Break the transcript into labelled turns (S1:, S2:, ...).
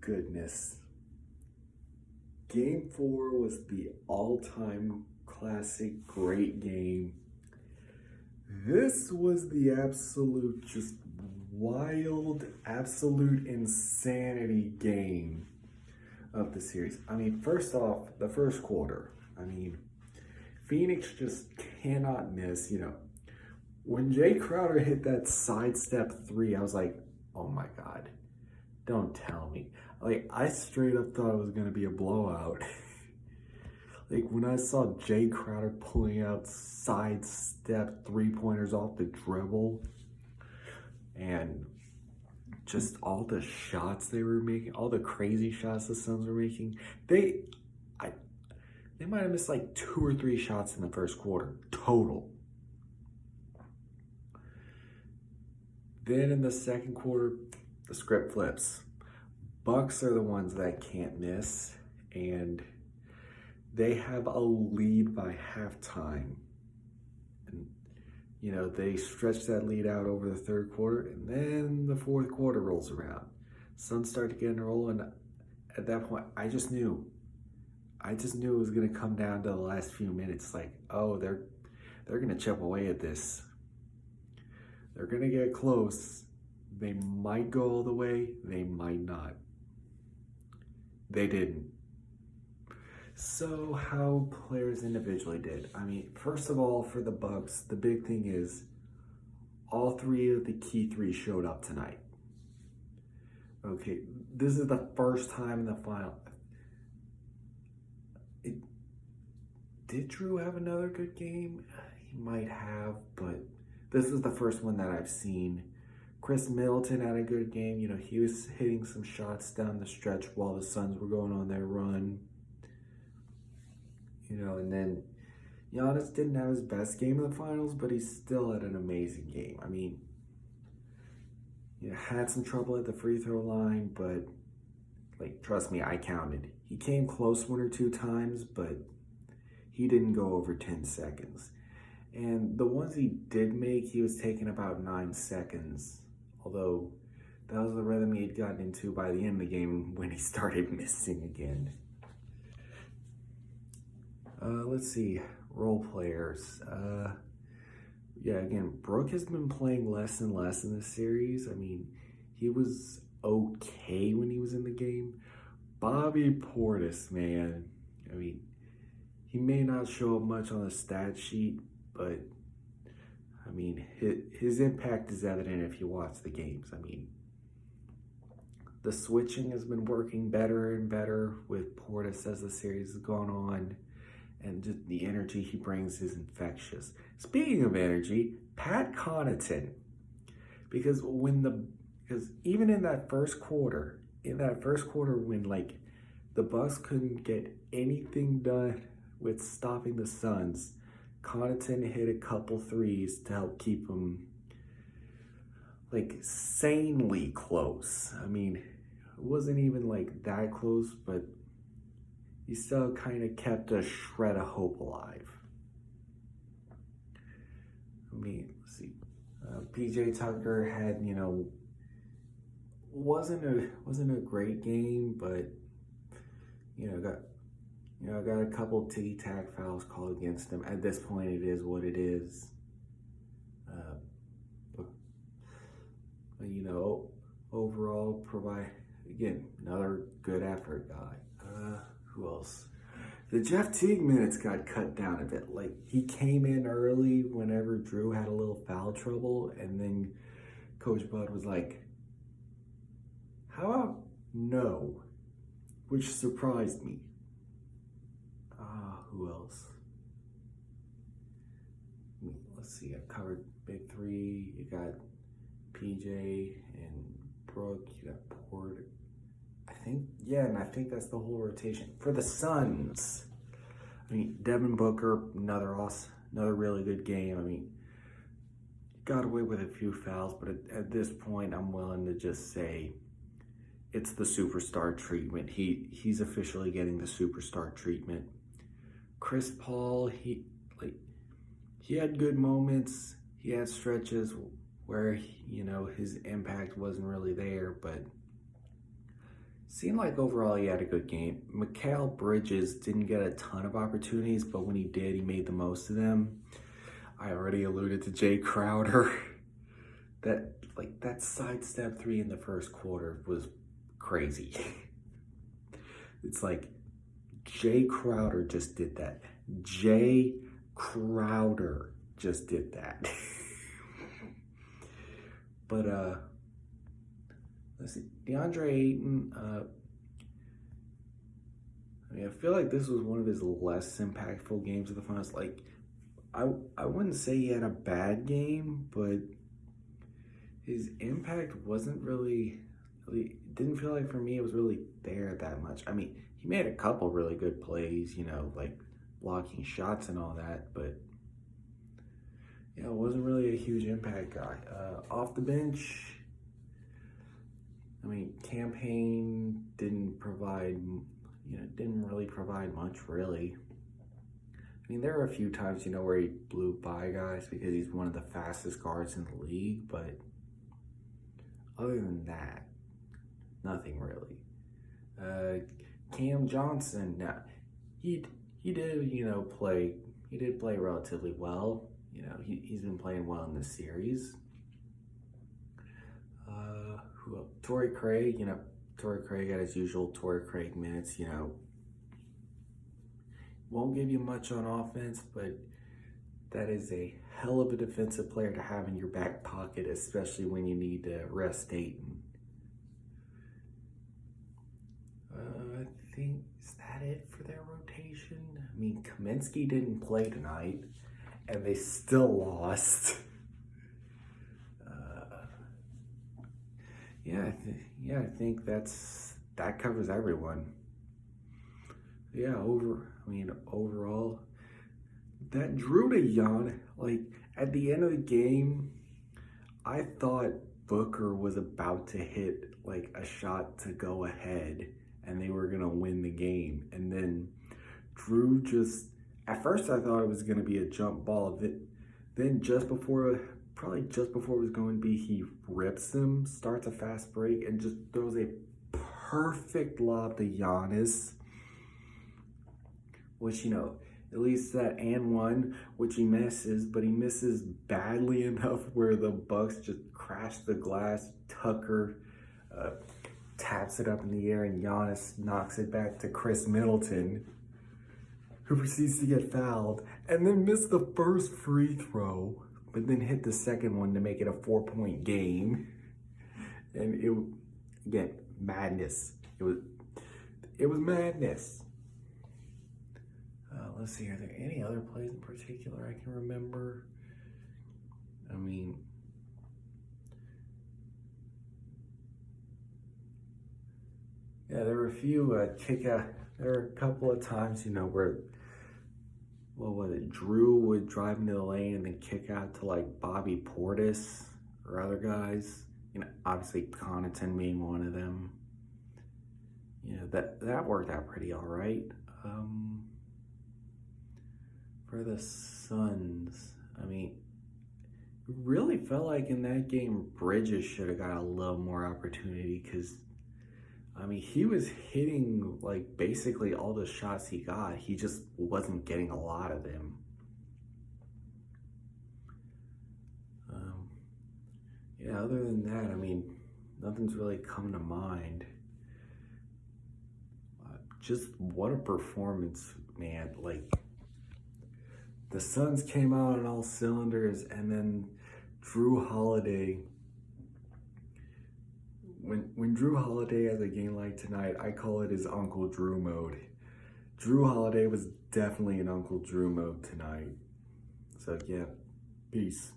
S1: goodness. Game 4 was the all-time classic great game. This was the absolute, just wild, absolute insanity game of the series. I mean, first off, the first quarter. I mean, Phoenix just cannot miss. When Jay Crowder hit that sidestep three, I was like, oh my God, don't tell me. Like, I straight up thought it was going to be a blowout. Like, when I saw Jay Crowder pulling out sidestep three-pointers off the dribble and just all the shots they were making, all the crazy shots the Suns were making, they might have missed like 2 or 3 shots in the first quarter total. Then in the second quarter, the script flips. Bucks are the ones that can't miss, and they have a lead by halftime. And, they stretch that lead out over the third quarter, and then the fourth quarter rolls around. Suns start to get in a roll, and at that point, I just knew it was going to come down to the last few minutes. Like, oh, they're going to chip away at this. They're going to get close. They might go all the way. They might not. They didn't. So how players individually did. I mean, first of all, for the Bucks, the big thing is all 3 of the key 3 showed up tonight. Okay, this is the first time in the final. Did Jrue have another good game? He might have, but this is the first one that I've seen. Chris Middleton had a good game. He was hitting some shots down the stretch while the Suns were going on their run. And then Giannis didn't have his best game in the finals, but he still had an amazing game. I mean, had some trouble at the free throw line, but, trust me, I counted. He came close 1 or 2 times, but he didn't go over 10 seconds. And the ones he did make, he was taking about 9 seconds. Although, that was the rhythm he had gotten into by the end of the game when he started missing again. Let's see. Role players. Again, Brook has been playing less and less in this series. I mean, he was okay when he was in the game. Bobby Portis, man. I mean, he may not show up much on the stat sheet, but I mean, his impact is evident if you watch the games. I mean, the switching has been working better and better with Portis as the series has gone on, and just the energy he brings is infectious. Speaking of energy, Pat Connaughton, because even in that first quarter when the Bucks couldn't get anything done with stopping the Suns, Connaughton hit a couple threes to help keep them sanely close. I mean, it wasn't even that close, but he still kind of kept a shred of hope alive. I mean, let's see. PJ Tucker had, wasn't a great game, but got a couple ticky-tack fouls called against him. At this point, it is what it is. Overall, again, another good effort guy. Who else? The Jeff Teague minutes got cut down a bit. He came in early whenever Jrue had a little foul trouble, and then Coach Bud was like, how about no? Which surprised me. Who else? Let's see, I covered big 3. You got PJ and Brook. You got Port. I think that's the whole rotation. For the Suns, I mean, Devin Booker, another really good game. I mean, got away with a few fouls, but at this point, I'm willing to just say it's the superstar treatment. He's officially getting the superstar treatment. Chris Paul, he had good moments. He had stretches where his impact wasn't really there, but seemed like overall he had a good game. Mikal Bridges didn't get a ton of opportunities, but when he did, he made the most of them. I already alluded to Jay Crowder. That sidestep three in the first quarter was crazy. It's like Jay Crowder just did that. Jay Crowder just did that. But let's see, DeAndre Ayton. I feel like this was one of his less impactful games of the finals. Like, I wouldn't say he had a bad game, but his impact wasn't really didn't feel like for me it was really there that much. I mean, he made a couple really good plays, like blocking shots and all that, but it wasn't really a huge impact guy. Off the bench, I mean, Cam Payne didn't really provide much, really. I mean, there were a few times, where he blew by guys because he's one of the fastest guards in the league, but other than that, nothing really. Cam Johnson, now, he did, play relatively well. He's been playing well in this series. Who else? Torrey Craig, Torrey Craig got his usual Torrey Craig minutes, won't give you much on offense, but that is a hell of a defensive player to have in your back pocket, especially when you need to rest Ayton. I think, is that it for their rotation? I mean, Kaminsky didn't play tonight, and they still lost. I think that covers everyone. Overall, that Drew to Giannis, at the end of the game, I thought Booker was about to hit a shot to go ahead and they were gonna win the game. And then Drew at first I thought it was gonna be a jump ball. Then probably just before it was going to be, he rips him, starts a fast break, and just throws a perfect lob to Giannis. Which, at least that and one, which he misses, but he misses badly enough where the Bucks just crash the glass. Tucker taps it up in the air, and Giannis knocks it back to Chris Middleton, who proceeds to get fouled, and then missed the first free throw, but then hit the second one to make it a 4-point game. And again, madness. It was madness. Let's see, are there any other plays in particular I can remember? I mean, there were a few there were a couple of times, where, what was it, Drew would drive into the lane and then kick out to Bobby Portis or other guys. Obviously Connaughton being one of them. That worked out pretty all right. For the Suns, I mean, it really felt like in that game Bridges should have got a little more opportunity because, I mean, he was hitting basically all the shots he got. He just wasn't getting a lot of them. Other than that, I mean, nothing's really come to mind. Just what a performance, man. The Suns came out on all cylinders, and then Drew Holiday, when Drew Holiday has a game like tonight, I call it his Uncle Drew mode. Drew Holiday was definitely in Uncle Drew mode tonight. So yeah, peace.